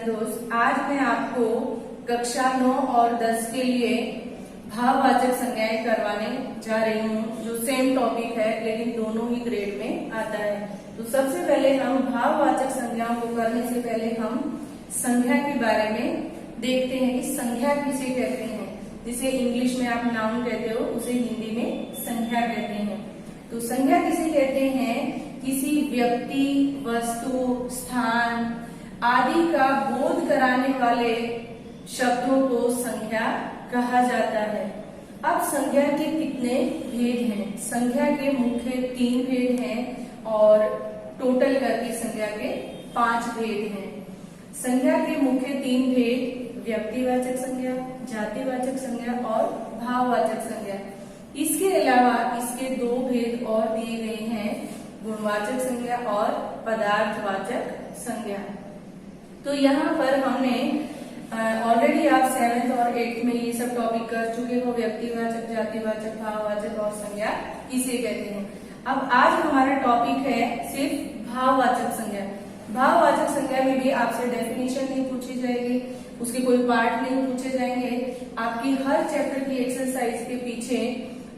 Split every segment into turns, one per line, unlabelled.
संतोष। आज मैं आपको कक्षा 9 और 10 के लिए भाववाचक संज्ञाएं करवाने जा रही हूँ, जो सेम टॉपिक है लेकिन दोनों ही ग्रेड में आता है। तो सबसे पहले हम भाववाचक संज्ञाओं को करने से पहले हम संज्ञा के बारे में देखते हैं कि संज्ञा किसे कहते हैं। जिसे इंग्लिश में आप नाउन कहते हो, उसे हिंदी में संज्ञा कहते हैं। तो संज्ञा किसे कहते हैं? किसी व्यक्ति, वस्तु, स्थान आदि का बोध कराने वाले शब्दों को संज्ञा कहा जाता है। अब संज्ञा के कितने भेद हैं? संज्ञा के मुख्य 3 भेद हैं और टोटल करके संज्ञा के 5 भेद हैं। संज्ञा के मुख्य 3 भेद व्यक्तिवाचक संज्ञा, जातिवाचक संज्ञा और भाववाचक संज्ञा। इसके अलावा इसके 2 भेद और दिए गए हैं, गुणवाचक संज्ञा और पदार्थवाचक संज्ञा। तो यहाँ पर हमने ऑलरेडी आप 7th और 8th में ये सब टॉपिक कर चुके हो, व्यक्तिवाचक, जातिवाचक, भाववाचक और संज्ञा किसे कहते हैं। अब आज हमारा टॉपिक है सिर्फ भाववाचक संज्ञा। भाववाचक संज्ञा में भी आपसे डेफिनेशन नहीं पूछी जाएगी, उसके कोई पार्ट नहीं पूछे जाएंगे। आपकी हर चैप्टर की एक्सरसाइज के पीछे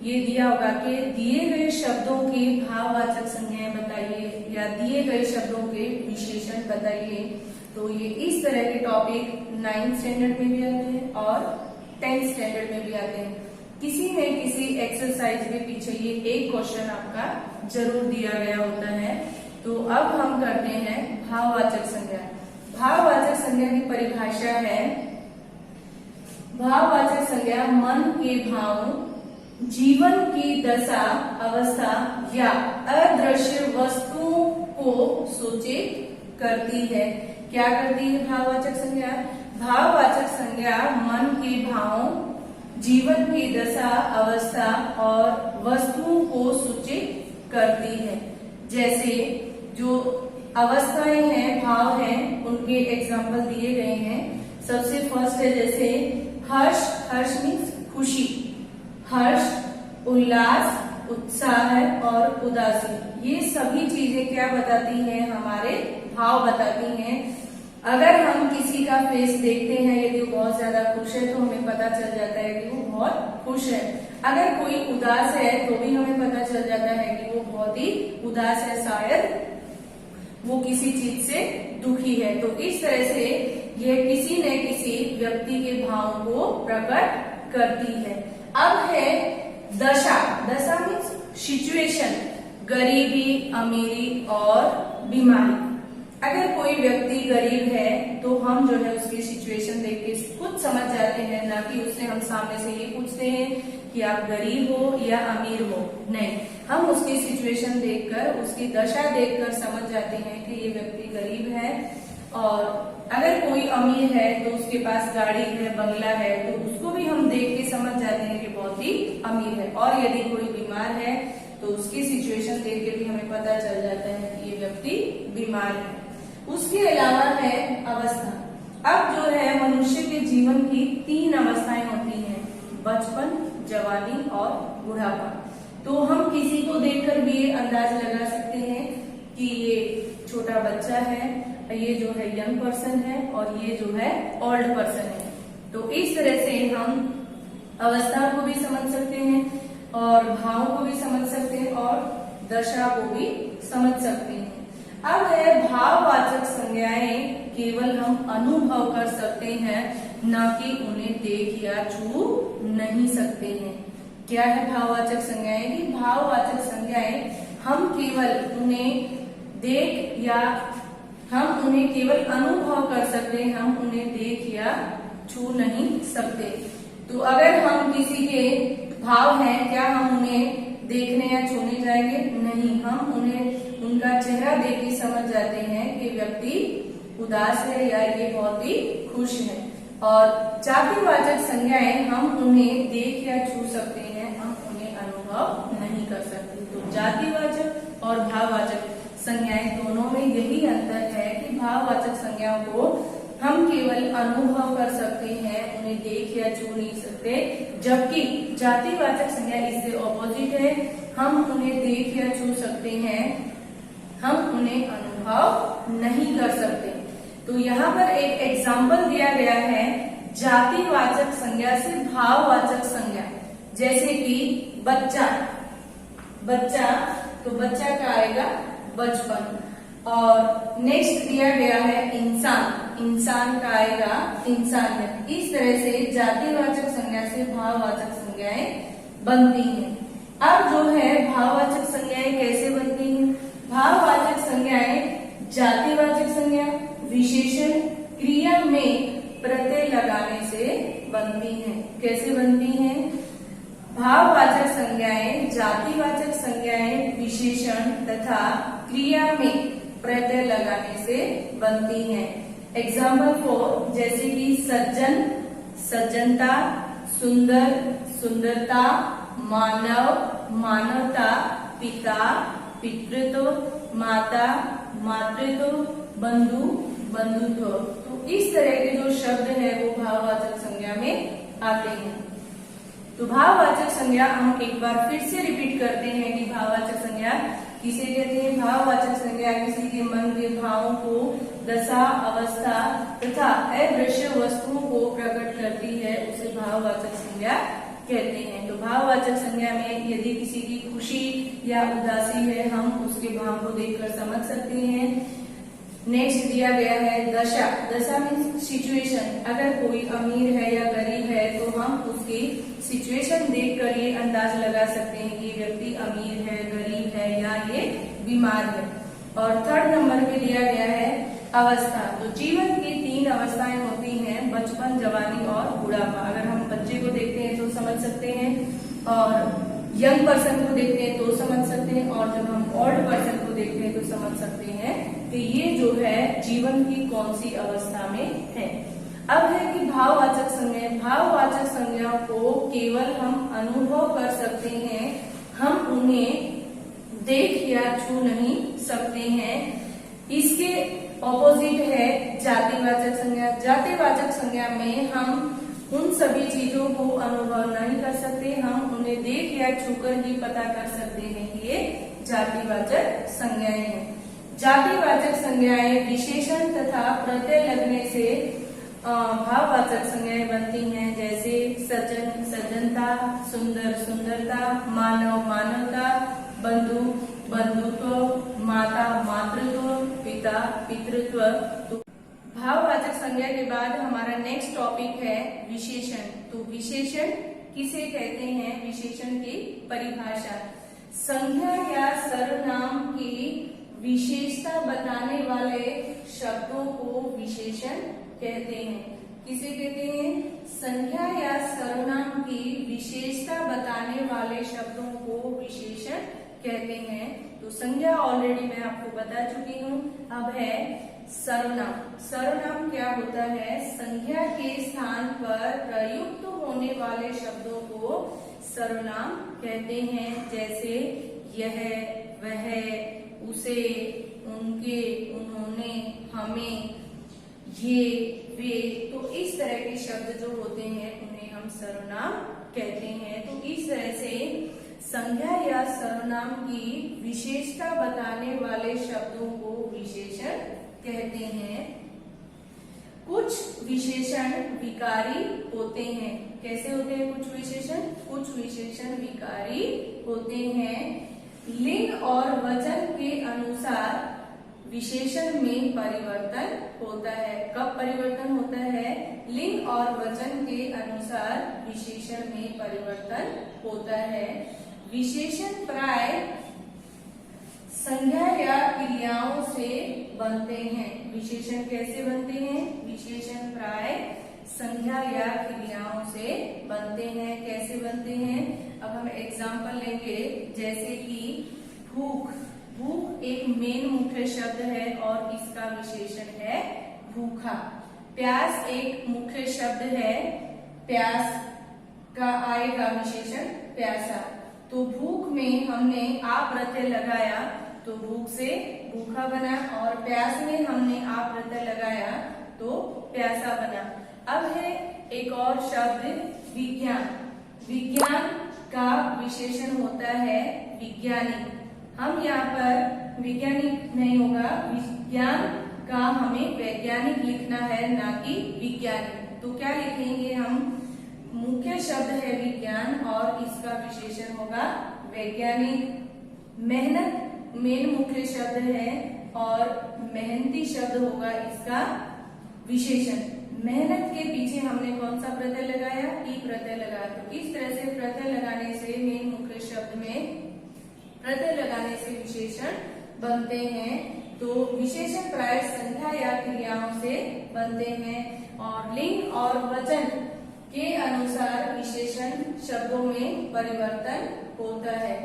ये दिया होगा कि दिए गए शब्दों की भाववाचक संज्ञाएं बताइए या दिए गए शब्दों के विशेषण बताइए। तो ये इस तरह के टॉपिक 9th स्टैंडर्ड में भी आते हैं और 10th स्टैंडर्ड में भी आते हैं। किसी न किसी एक्सरसाइज के पीछे ये एक क्वेश्चन आपका जरूर दिया गया होता है। तो अब हम करते हैं भाववाचक संज्ञा। भाववाचक संज्ञा की परिभाषा है, भाववाचक संज्ञा मन के भाव, जीवन की दशा, अवस्था या अदृश्य वस्तुओं को सूचित करती है। क्या करती है भाववाचक संज्ञा? भाववाचक संज्ञा मन के भाव, जीवन की दशा, अवस्था और वस्तुओं को सूचित करती है। जैसे जो अवस्थाएं हैं, भाव हैं, उनके एग्जाम्पल दिए गए हैं। सबसे फर्स्ट है जैसे हर्ष, हर्ष मीन्स खुशी, हर्ष, उल्लास, उत्साह और उदासी। ये सभी चीजें क्या बताती हैं? हमारे भाव बताती हैं। अगर हम किसी का फेस देखते हैं, यदि वो बहुत ज्यादा खुश है तो हमें पता चल जाता है कि वो बहुत खुश है। अगर कोई उदास है तो भी हमें पता चल जाता है कि वो बहुत ही उदास है, शायद वो किसी चीज से दुखी है। तो इस तरह से यह किसी न किसी व्यक्ति के भाव को प्रकट करती है। अब है दशा। दशा मीन्स सिचुएशन, गरीबी, अमीरी और बीमारी। अगर कोई व्यक्ति गरीब है तो हम जो है उसकी सिचुएशन देख के खुद समझ जाते हैं, ना कि उससे हम सामने से ये पूछते हैं कि आप गरीब हो या अमीर हो। नहीं, हम उसकी सिचुएशन देखकर, उसकी दशा देखकर समझ जाते हैं कि ये व्यक्ति गरीब है। और अगर कोई अमीर है तो उसके पास गाड़ी है, बंगला है, तो उसको भी हम देख के समझ जाते हैं कि बहुत ही अमीर है। और यदि कोई बीमार है तो उसकी सिचुएशन देख के भी हमें पता चल जाता है कि ये व्यक्ति बीमार है। उसके अलावा है अवस्था। अब जो है मनुष्य के जीवन की 3 अवस्थाएं होती हैं, बचपन, जवानी और बुढ़ापा। तो हम किसी को देखकर भी ये अंदाज लगा सकते हैं कि ये छोटा बच्चा है, ये जो है यंग पर्सन है और ये जो है ओल्ड पर्सन है। तो इस तरह से हम अवस्था को भी समझ सकते हैं और भाव को भी समझ सकते हैं और दशा को भी समझ सकते हैं। अब है भाववाचक संज्ञाएं केवल हम अनुभव कर सकते हैं, न कि उन्हें देख या छू नहीं सकते हैं। क्या है भाववाचक संज्ञाएं? कि भाववाचक संज्ञाएं हम केवल उन्हें देख या हम उन्हें केवल अनुभव कर सकते हैं, हम उन्हें देख या छू नहीं सकते। तो अगर हम किसी के भाव हैं, क्या हम उन्हें देखने या छूने जाएंगे? नहीं, हम उन्हें उनका चेहरा देख के समझ जाते हैं कि व्यक्ति उदास है या ये बहुत ही खुश है। और जातिवाचक संज्ञाएं हम उन्हें देख या छू सकते हैं, हम उन्हें अनुभव नहीं कर सकते। तो जातिवाचक और भाववाचक संज्ञाएं दोनों में यही अंतर है कि भाववाचक संज्ञाओं को हम केवल अनुभव कर सकते हैं, उन्हें देख या छू नहीं सकते। जबकि जातिवाचक संज्ञा इससे ऑपोजिट है, हम उन्हें देख या छू सकते हैं, हम उन्हें अनुभव नहीं कर सकते। तो यहाँ पर एक एग्जाम्पल दिया गया है जातिवाचक संज्ञा से भाववाचक संज्ञा। जैसे कि बच्चा, बच्चा तो बच्चा का आएगा बचपन। और नेक्स्ट दिया गया है इंसान, इंसान का आएगा इंसानियत। इस तरह से जातिवाचक संज्ञा से भाववाचक संज्ञाएं बनती हैं। अब जो है भाववाचक संज्ञाएं कैसे बनती हैं? भाववाचक संज्ञाएं जातिवाचक संज्ञा विशेषण क्रिया में प्रत्यय लगाने से बनती हैं। कैसे बनती हैं? भाववाचक संज्ञाएं जातिवाचक संज्ञाएं विशेषण तथा क्रिया में प्रत्यय लगाने से बनती हैं। एग्जाम्पल फॉर जैसे कि सज्जन, सज्जनता, सुंदर, सुंदरता, मानव, मानवता, पिता, पितृत्व, माता, मातृत्व, बंधु, बंधुत्व। तो इस तरह के जो शब्द है वो भाववाचक संज्ञा में आते हैं। तो भाववाचक संज्ञा हम एक बार फिर से रिपीट करते हैं कि भाववाचक संज्ञा किसे कहते हैं? भाववाचक संज्ञा किसी के मन के भावों को, दशा, अवस्था तथा अदृश्य वस्तुओं को प्रकट करती है, उसे भाववाचक संज्ञा कहते हैं। तो भाववाचक संज्ञा में यदि किसी की खुशी या उदासी है, हम उसके भाव को देखकर समझ सकते हैं। नेक्स्ट दिया गया है दशा, दशा मीन्स सिचुएशन। अगर कोई अमीर है या गरीब है तो हम उसकी सिचुएशन देखकर ये अंदाज लगा सकते हैं कि ये व्यक्ति अमीर है, गरीब है या ये बीमार है। और थर्ड नंबर पे दिया गया है अवस्था। तो जीवन की 3 अवस्थाएं होती हैं, बचपन, जवानी और बुढ़ापा। अगर हम बच्चे को देखते हैं तो समझ सकते हैं, और यंग पर्सन को देखते हैं तो समझ सकते हैं, और जब हम ओल्ड पर्सन को देखते हैं तो समझ सकते हैं कि ये जो है जीवन की कौन सी अवस्था में है। अब है कि भाववाचक संज्ञा, भाववाचक संज्ञाओं को केवल हम अनुभव कर सकते हैं, हम उन्हें देख या छू नहीं सकते हैं। इसके ऑपोजिट है जातिवाचक संज्ञा। जातिवाचक संज्ञा में हम उन सभी चीजों को अनुभव नहीं कर सकते, हम उन्हें देख या छूकर ही पता कर सकते हैं कि ये जातिवाचक संज्ञाएं हैं। जातिवाचक संज्ञाएं विशेषण तथा प्रत्यय लगने से भाववाचक संज्ञाएं बनती हैं। जैसे सज्जन, सज्जनता, सुंदर, सुंदरता, मानव, मानवता, बंधु, बंधुत्व, माता, मातृत्व, पिता, पितृत्व। तो भाववाचक संज्ञा के बाद हमारा नेक्स्ट टॉपिक है विशेषण। तो विशेषण किसे कहते हैं? विशेषण की परिभाषा, संज्ञा या सर्वनाम की विशेषता बताने वाले शब्दों को विशेषण कहते हैं। किसे कहते हैं? संज्ञा या सर्वनाम की विशेषता बताने वाले शब्दों को विशेषण कहते हैं। तो संज्ञा ऑलरेडी मैं आपको बता चुकी हूँ। अब है सर्वनाम। सर्वनाम क्या होता है? संज्ञा के स्थान पर प्रयुक्त होने वाले शब्दों को सर्वनाम कहते हैं। जैसे यह, वह, उसे, उनके, उन्होंने, हमें, ये, वे। तो इस तरह के शब्द जो होते हैं उन्हें हम सर्वनाम कहते हैं। तो इस तरह से संज्ञा या सर्वनाम की विशेषता बताने वाले शब्दों को विशेषण कहते हैं। कुछ विशेषण विकारी होते हैं। कैसे होते हैं कुछ विशेषण? कुछ विशेषण विकारी होते हैं। लिंग और वचन के अनुसार विशेषण में परिवर्तन होता है। कब परिवर्तन होता है? लिंग और वचन के अनुसार विशेषण में परिवर्तन होता है। विशेषण प्राय संज्ञा या क्रियाओं से बनते हैं। विशेषण कैसे बनते हैं? विशेषण प्राय संज्ञा या क्रियाओं से बनते हैं। कैसे बनते हैं? अब हम एग्जाम्पल लेंगे। जैसे कि भूख। भूख एक मेन मुख्य शब्द है और इसका विशेषण है भूखा। प्यास एक मुख्य शब्द है, प्यास का आएगा विशेषण प्यासा। तो भूख में हमने आ प्रत्यय लगाया तो भूख से भूखा बना, और प्यास में हमने आ प्रत्यय लगाया तो प्यासा बना। अब है एक और शब्द विज्ञान। विज्ञान का विशेषण होता है विज्ञानिक। हम यहाँ पर वैज्ञानिक नहीं होगा, विज्ञान का हमें वैज्ञानिक लिखना है, ना कि विज्ञानिक। तो क्या लिखेंगे हम? मुख्य शब्द है विज्ञान और इसका विशेषण होगा वैज्ञानिक। मेहनत मेन मुख्य शब्द है और मेहनती शब्द होगा इसका विशेषण। मेहनत के पीछे हमने कौन सा प्रत्यय लगाया? ई प्रत्यय लगाया। तो इस तरह से प्रत्यय लगाने से मेन मुख्य शब्द में प्रत्यय लगाने से विशेषण बनते हैं। तो विशेषण प्राय संख्या या क्रियाओं से बनते हैं और लिंग और वचन के अनुसार विशेषण शब्दों में परिवर्तन होता है।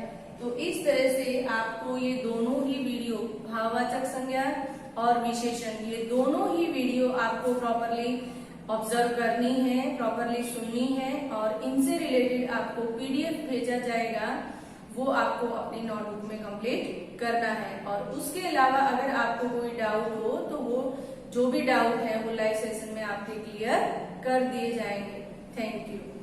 तो इस तरह से आपको ये दोनों ही वीडियो, भाववाचक संज्ञा और विशेषण, ये दोनों ही वीडियो आपको प्रॉपरली ऑब्जर्व करनी है, प्रॉपरली सुननी है और इनसे रिलेटेड आपको पीडीएफ भेजा जाएगा, वो आपको अपनी नोटबुक में कंप्लीट करना है। और उसके अलावा अगर आपको कोई डाउट हो तो वो जो भी डाउट है वो लाइव सेशन में आपके क्लियर कर दिए जाएंगे। Thank you.